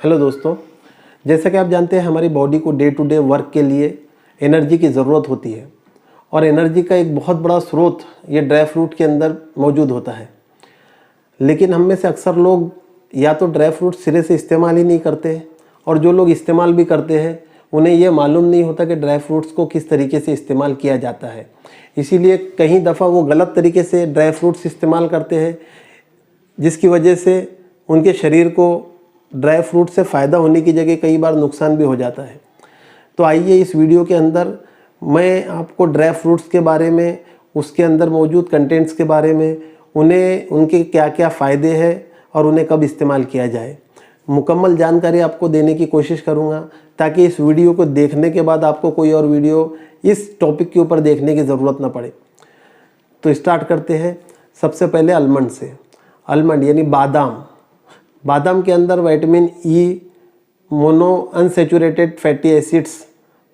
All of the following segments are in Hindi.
हेलो दोस्तों, जैसा कि आप जानते हैं हमारी बॉडी को डे टू डे वर्क के लिए एनर्जी की ज़रूरत होती है और एनर्जी का एक बहुत बड़ा स्रोत ये ड्राई फ्रूट के अंदर मौजूद होता है। लेकिन हम में से अक्सर लोग या तो ड्राई फ्रूट सिरे से इस्तेमाल ही नहीं करते और जो लोग इस्तेमाल भी करते हैं उन्हें ये मालूम नहीं होता कि ड्राई फ्रूट्स को किस तरीके से इस्तेमाल किया जाता है। इसीलिए कई दफ़ा वो गलत तरीके से ड्राई फ्रूट्स इस्तेमाल करते हैं, जिसकी वजह से उनके शरीर को ड्राई फ्रूट से फ़ायदा होने की जगह कई बार नुकसान भी हो जाता है। तो आइए इस वीडियो के अंदर मैं आपको ड्राई फ्रूट्स के बारे में, उसके अंदर मौजूद कंटेंट्स के बारे में, उनके क्या क्या फ़ायदे हैं और उन्हें कब इस्तेमाल किया जाए, मुकम्मल जानकारी आपको देने की कोशिश करूँगा, ताकि इस वीडियो को देखने के बाद आपको कोई और वीडियो इस टॉपिक के ऊपर देखने की ज़रूरत ना पड़े। तो स्टार्ट करते हैं सबसे पहले आलमंड से। आलमंड यानी बादाम के अंदर vitamin E, mono unsaturated fatty acids,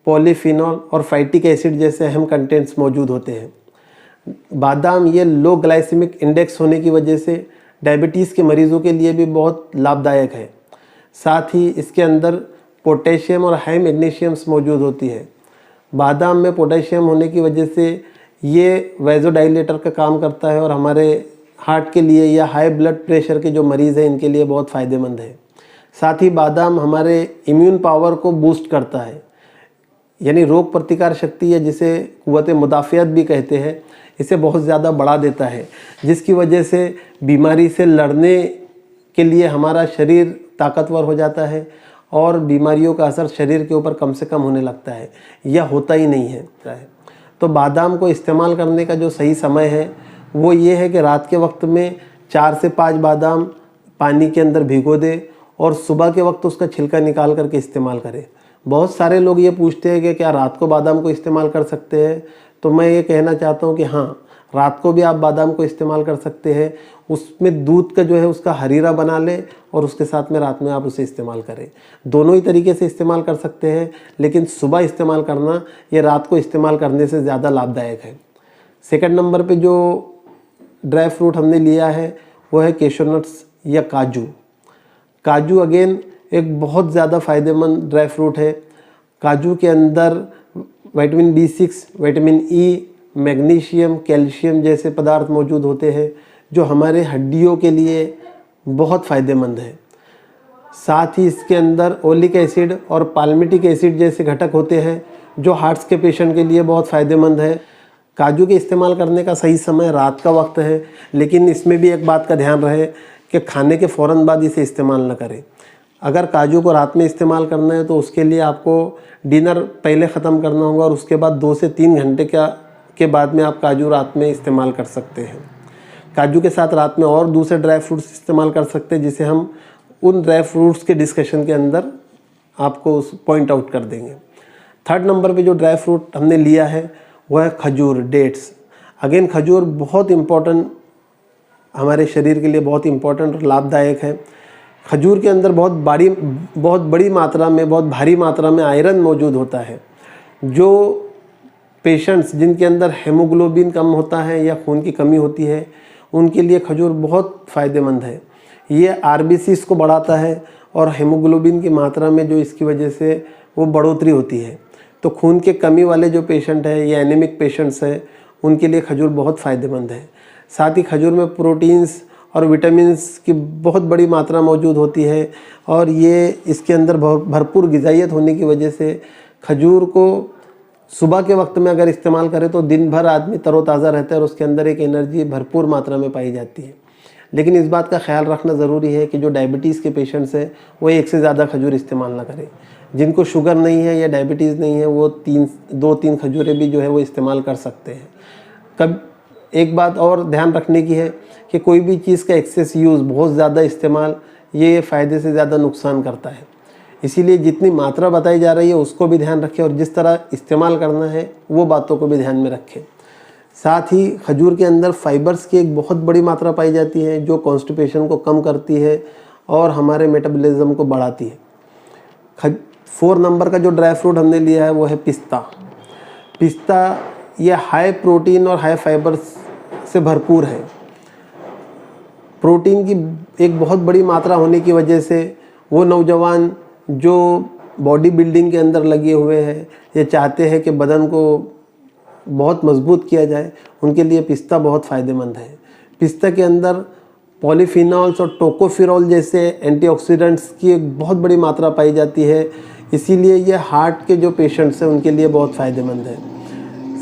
polyphenol और फाइटिक एसिड जैसे अहम कंटेंट्स मौजूद होते हैं। बादाम ये लो ग्लाइसेमिक इंडेक्स होने की वजह से डायबिटीज़ के मरीज़ों के लिए भी बहुत लाभदायक है। साथ ही इसके अंदर पोटेशियम और हाई मैग्नीशियम्स मौजूद होती है। बादाम में पोटेशियम होने की वजह से ये वैज़ोडाइलेटर का काम करता है और हमारे हार्ट के लिए या हाई ब्लड प्रेशर के जो मरीज़ हैं इनके लिए बहुत फ़ायदेमंद है। साथ ही बादाम हमारे इम्यून पावर को बूस्ट करता है, यानी रोग प्रतिकार शक्ति है जिसे क़ुव्वत मुदाफ़ियत भी कहते हैं, इसे बहुत ज़्यादा बढ़ा देता है, जिसकी वजह से बीमारी से लड़ने के लिए हमारा शरीर ताकतवर हो जाता है और बीमारियों का असर शरीर के ऊपर कम से कम होने लगता है या होता ही नहीं है। तो बादाम को इस्तेमाल करने का जो सही समय है वो ये है कि रात के वक्त में 4 से 5 बादाम पानी के अंदर भिगो दे और सुबह के वक्त उसका छिलका निकाल करके इस्तेमाल करें। बहुत सारे लोग ये पूछते हैं कि क्या रात को बादाम को इस्तेमाल कर सकते हैं, तो मैं ये कहना चाहता हूँ कि हाँ, रात को भी आप बादाम को इस्तेमाल कर सकते हैं। उसमें दूध का जो है उसका हरीरा बना लें और उसके साथ में रात में आप उसे इस्तेमाल करें। दोनों ही तरीके से इस्तेमाल कर सकते हैं, लेकिन सुबह इस्तेमाल करना ये रात को इस्तेमाल करने से ज़्यादा लाभदायक है। सेकंड नंबर पे जो ड्राई फ्रूट हमने लिया है वो है कैशनट्स या काजू अगेन एक बहुत ज़्यादा फ़ायदेमंद ड्राई फ्रूट है। काजू के अंदर vitamin B6, vitamin E, magnesium, calcium जैसे पदार्थ मौजूद होते हैं जो हमारे हड्डियों के लिए बहुत फ़ायदेमंद है। साथ ही इसके अंदर ओलिक एसिड और पाल्मिटिक एसिड जैसे घटक होते हैं जो हार्ट्स के पेशेंट के लिए बहुत फ़ायदेमंद है। काजू के इस्तेमाल करने का सही समय रात का वक्त है, लेकिन इसमें भी एक बात का ध्यान रहे कि खाने के फ़ौरन बाद इसे इस्तेमाल न करें। अगर काजू को रात में इस्तेमाल करना है तो उसके लिए आपको डिनर पहले ख़त्म करना होगा और उसके बाद 2 से 3 घंटे के बाद में आप काजू रात में इस्तेमाल कर सकते हैं। काजू के साथ रात में और दूसरे ड्राई फ्रूट्स इस्तेमाल कर सकते हैं, जिसे हम उन ड्राई फ्रूट्स के डिस्कशन के अंदर आपको पॉइंट आउट कर देंगे। थर्ड नंबर पे जो ड्राई फ्रूट हमने लिया है वह है खजूर, डेट्स। अगेन खजूर बहुत इम्पोर्टेंट, हमारे शरीर के लिए बहुत इम्पोर्टेंट और लाभदायक है। खजूर के अंदर बहुत बड़ी मात्रा में, बहुत भारी मात्रा में आयरन मौजूद होता है। जो पेशेंट्स जिनके अंदर हेमोग्लोबिन कम होता है या खून की कमी होती है उनके लिए खजूर बहुत फ़ायदेमंद है। ये RBCs को बढ़ाता है और हेमोग्लोबिन की मात्रा में जो इसकी वजह से वो बढ़ोतरी होती है। तो खून के कमी वाले जो पेशेंट है या एनीमिक पेशेंट्स हैं उनके लिए खजूर बहुत फ़ायदेमंद है। साथ ही खजूर में प्रोटीन्स और विटामिन्स की बहुत बड़ी मात्रा मौजूद होती है और ये इसके अंदर भरपूर ग़िज़ाइयत होने की वजह से खजूर को सुबह के वक्त में अगर इस्तेमाल करें तो दिन भर आदमी तरोताज़ा रहता है और उसके अंदर एक एनर्जी भरपूर मात्रा में पाई जाती है। लेकिन इस बात का ख्याल रखना ज़रूरी है कि जो डायबिटीज़ के पेशेंट्स हैं वो 1 से ज़्यादा खजूर इस्तेमाल ना करें। जिनको शुगर नहीं है या डायबिटीज़ नहीं है वो 2-3 खजूरें भी जो है वो इस्तेमाल कर सकते हैं। एक बात और ध्यान रखने की है कि कोई भी चीज़ का एक्सेस यूज़, बहुत ज़्यादा इस्तेमाल, ये फ़ायदे से ज़्यादा नुकसान करता है। इसीलिए जितनी मात्रा बताई जा रही है उसको भी ध्यान रखें और जिस तरह इस्तेमाल करना है वो बातों को भी ध्यान में रखें। साथ ही खजूर के अंदर फाइबर्स की एक बहुत बड़ी मात्रा पाई जाती है जो कॉन्स्टिपेशन को कम करती है और हमारे मेटाबॉलिज्म को बढ़ाती है। 4 नंबर का जो ड्राई फ्रूट हमने लिया है वो है पिस्ता। ये हाई प्रोटीन और हाई फाइबर्स से भरपूर है। प्रोटीन की एक बहुत बड़ी मात्रा होने की वजह से वो नौजवान जो बॉडी बिल्डिंग के अंदर लगे हुए हैं, ये चाहते हैं कि बदन को बहुत मजबूत किया जाए, उनके लिए पिस्ता बहुत फ़ायदेमंद है। पिस्ता के अंदर पॉलीफिनॉल्स और टोकोफिरॉल जैसे एंटीऑक्सीडेंट्स की एक बहुत बड़ी मात्रा पाई जाती है, इसीलिए ये हार्ट के जो पेशेंट्स हैं उनके लिए बहुत फ़ायदेमंद है।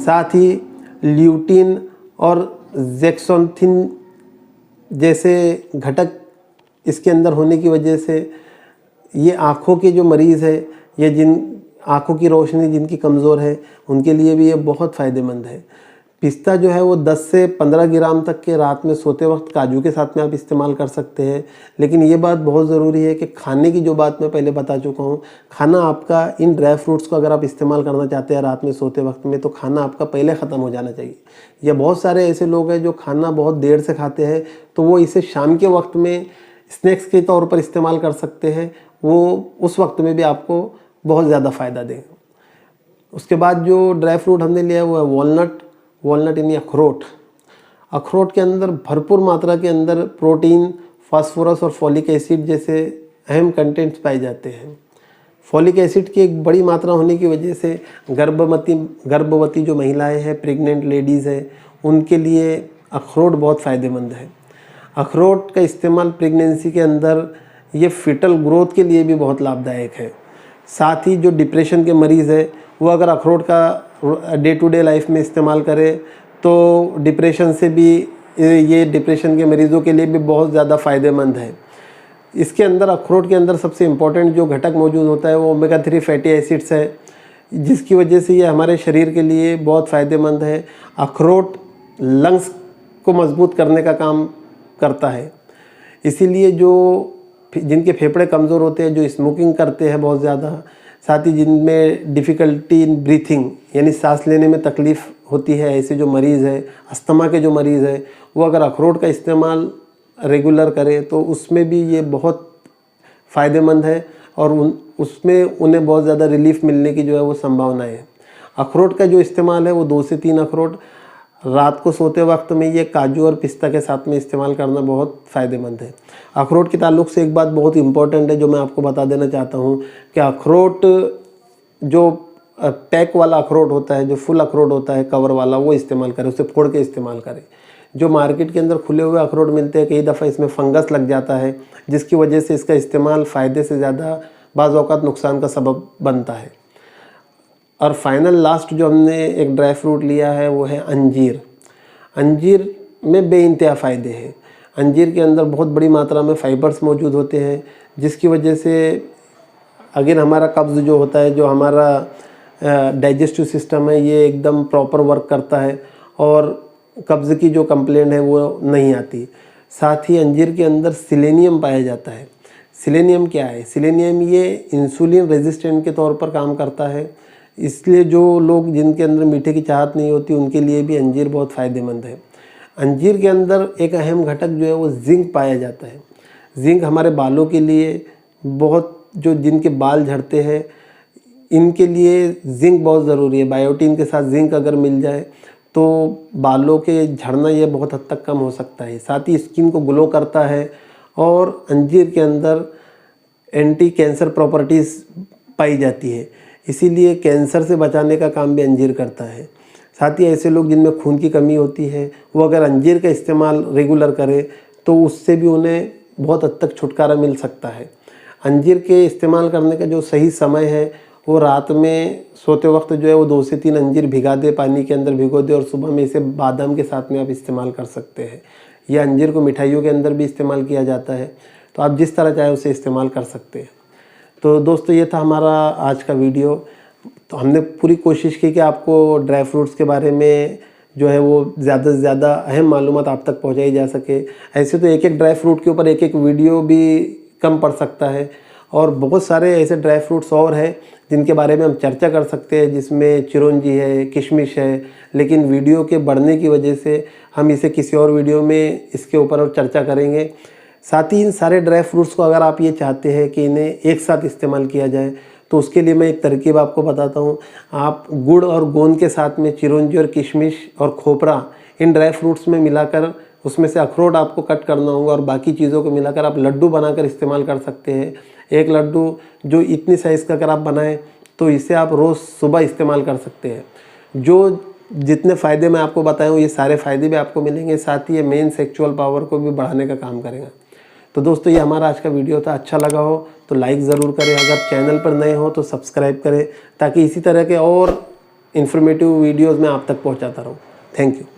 साथ ही ल्यूटीन और जेक्सोंथिन जैसे घटक इसके अंदर होने की वजह से ये आँखों के जो मरीज़ है या जिन आँखों की रोशनी जिनकी कमज़ोर है उनके लिए भी ये बहुत फ़ायदेमंद है। पिस्ता जो है वो 10 से 15 ग्राम तक के रात में सोते वक्त काजू के साथ में आप इस्तेमाल कर सकते हैं। लेकिन ये बात बहुत ज़रूरी है कि खाने की जो बात मैं पहले बता चुका हूँ, खाना आपका इन ड्राई फ्रूट्स को अगर आप इस्तेमाल करना चाहते हैं रात में सोते वक्त में, तो खाना आपका पहले ख़त्म हो जाना चाहिए। या बहुत सारे ऐसे लोग हैं जो खाना बहुत देर से खाते हैं, तो वो इसे शाम के वक्त में स्नैक्स के तौर पर इस्तेमाल कर सकते हैं, वो उस वक्त में भी आपको बहुत ज़्यादा फ़ायदा देगा। उसके बाद जो ड्राई फ्रूट हमने लिया है वो है वॉलनट। वॉलनट यानी अखरोट। अखरोट के अंदर भरपूर मात्रा के अंदर प्रोटीन, फास्फोरस और फॉलिक एसिड जैसे अहम कंटेंट्स पाए जाते हैं। फॉलिक एसिड की एक बड़ी मात्रा होने की वजह से गर्भवती जो महिलाएं हैं, प्रेग्नेंट लेडीज़ हैं, उनके लिए अखरोट बहुत फ़ायदेमंद है। अखरोट का इस्तेमाल प्रेगनेंसी के अंदर ये फीटल ग्रोथ के लिए भी बहुत लाभदायक है। साथ ही जो डिप्रेशन के मरीज़ है वो अगर अखरोट का डे टू डे लाइफ में इस्तेमाल करें तो डिप्रेशन से भी, ये डिप्रेशन के मरीज़ों के लिए भी बहुत ज़्यादा फ़ायदेमंद है। इसके अंदर अखरोट के अंदर सबसे इम्पॉर्टेंट जो घटक मौजूद होता है वो ओमेगा 3 फैटी एसिड्स है, जिसकी वजह से ये हमारे शरीर के लिए बहुत फ़ायदेमंद है। अखरोट लंग्स को मजबूत करने का काम करता है, इसीलिए जिनके फेफड़े कमज़ोर होते हैं, जो स्मोकिंग करते हैं बहुत ज़्यादा, साथ ही जिनमें डिफ़िकल्टी इन ब्रीथिंग यानी सांस लेने में तकलीफ़ होती है, ऐसे जो मरीज़ है, अस्थमा के जो मरीज़ है, वो अगर अखरोट का इस्तेमाल रेगुलर करें तो उसमें भी ये बहुत फ़ायदेमंद है और उसमें उन्हें बहुत ज़्यादा रिलीफ़ मिलने की जो है वो संभावना है। अखरोट का जो इस्तेमाल है वो 2 से 3 अखरोट रात को सोते वक्त में ये काजू और पिस्ता के साथ में इस्तेमाल करना बहुत फ़ायदेमंद है। अखरोट के ताल्लुक़ से एक बात बहुत इम्पॉर्टेंट है जो मैं आपको बता देना चाहता हूँ कि अखरोट जो पैक वाला अखरोट होता है, जो फुल अखरोट होता है कवर वाला, वो इस्तेमाल करें, उसे फोड़ के इस्तेमाल करें। जो मार्केट के अंदर खुले हुए अखरोट मिलते हैं, कई दफ़ा इसमें फंगस लग जाता है, जिसकी वजह से इसका इस्तेमाल फ़ायदे से ज़्यादा बाज़ औक़ात नुकसान का सबब बनता है। और फाइनल लास्ट जो हमने एक ड्राई फ्रूट लिया है वो है अंजीर। अंजीर में बेइंतहा फ़ायदे हैं। अंजीर के अंदर बहुत बड़ी मात्रा में फाइबर्स मौजूद होते हैं, जिसकी वजह से अगर हमारा कब्ज़ जो होता है, जो हमारा डाइजेस्टिव सिस्टम है, ये एकदम प्रॉपर वर्क करता है और कब्ज़ की जो कंप्लेंट है वो नहीं आती। साथ ही अंजीर के अंदर सिलेनियम पाया जाता है। सिलेनियम क्या है? सिलेनियम ये इंसुलिन रेजिस्टेंट के तौर पर काम करता है, इसलिए जो लोग जिनके अंदर मीठे की चाहत नहीं होती उनके लिए भी अंजीर बहुत फ़ायदेमंद है। अंजीर के अंदर एक अहम घटक जो है वो जिंक पाया जाता है। जिंक हमारे बालों के लिए बहुत, जो जिनके बाल झड़ते हैं इनके लिए जिंक बहुत ज़रूरी है। बायोटीन के साथ जिंक अगर मिल जाए तो बालों के झड़ना ये बहुत हद तक कम हो सकता है। साथ ही स्किन को ग्लो करता है और अंजीर के अंदर एंटी कैंसर प्रॉपर्टीज़ पाई जाती है, इसीलिए कैंसर से बचाने का काम भी अंजीर करता है। साथ ही ऐसे लोग जिनमें खून की कमी होती है वो अगर अंजीर का इस्तेमाल रेगुलर करें तो उससे भी उन्हें बहुत हद तक छुटकारा मिल सकता है। अंजीर के इस्तेमाल करने का जो सही समय है वो रात में सोते वक्त जो है वो 2 से 3 अंजीर भिगा दे, पानी के अंदर भिगो दे और सुबह में इसे बादाम के साथ में आप इस्तेमाल कर सकते हैं। यह अंजीर को मिठाइयों के अंदर भी इस्तेमाल किया जाता है, तो आप जिस तरह चाहे उसे इस्तेमाल कर सकते हैं। तो दोस्तों ये था हमारा आज का वीडियो। तो हमने पूरी कोशिश की कि आपको ड्राई फ्रूट्स के बारे में जो है वो ज़्यादा से ज़्यादा अहम मालूमात आप तक पहुंचाई जा सके। ऐसे तो एक एक ड्राई फ्रूट के ऊपर एक एक वीडियो भी कम पड़ सकता है और बहुत सारे ऐसे ड्राई फ्रूट्स और हैं जिनके बारे में हम चर्चा कर सकते हैं, जिसमें चिरौंजी है, किशमिश है, लेकिन वीडियो के बढ़ने की वजह से हम इसे किसी और वीडियो में इसके ऊपर और चर्चा करेंगे। साथ ही इन सारे ड्राई फ्रूट्स को अगर आप ये चाहते हैं कि इन्हें एक साथ इस्तेमाल किया जाए तो उसके लिए मैं एक तरकीब आपको बताता हूँ। आप गुड़ और गोंद के साथ में चिरौंजी और किशमिश और खोपरा इन ड्राई फ्रूट्स में मिलाकर उसमें से अखरोट आपको कट करना होगा और बाकी चीज़ों को मिलाकर आप लड्डू बनाकर इस्तेमाल कर सकते हैं। एक लड्डू जो इतनी साइज़ का अगर आप बनाएं तो इसे आप रोज़ सुबह इस्तेमाल कर सकते हैं। जो जितने फ़ायदे मैं आपको बताया हूँ ये सारे फ़ायदे भी आपको मिलेंगे, साथ ही ये मेन सेक्सुअल पावर को भी बढ़ाने का काम करेगा। तो दोस्तों ये हमारा आज का वीडियो था। अच्छा लगा हो तो लाइक ज़रूर करें, अगर चैनल पर नए हो तो सब्सक्राइब करें, ताकि इसी तरह के और इन्फॉर्मेटिव वीडियोज़ मैं आप तक पहुँचाता रहूँ। Thank you.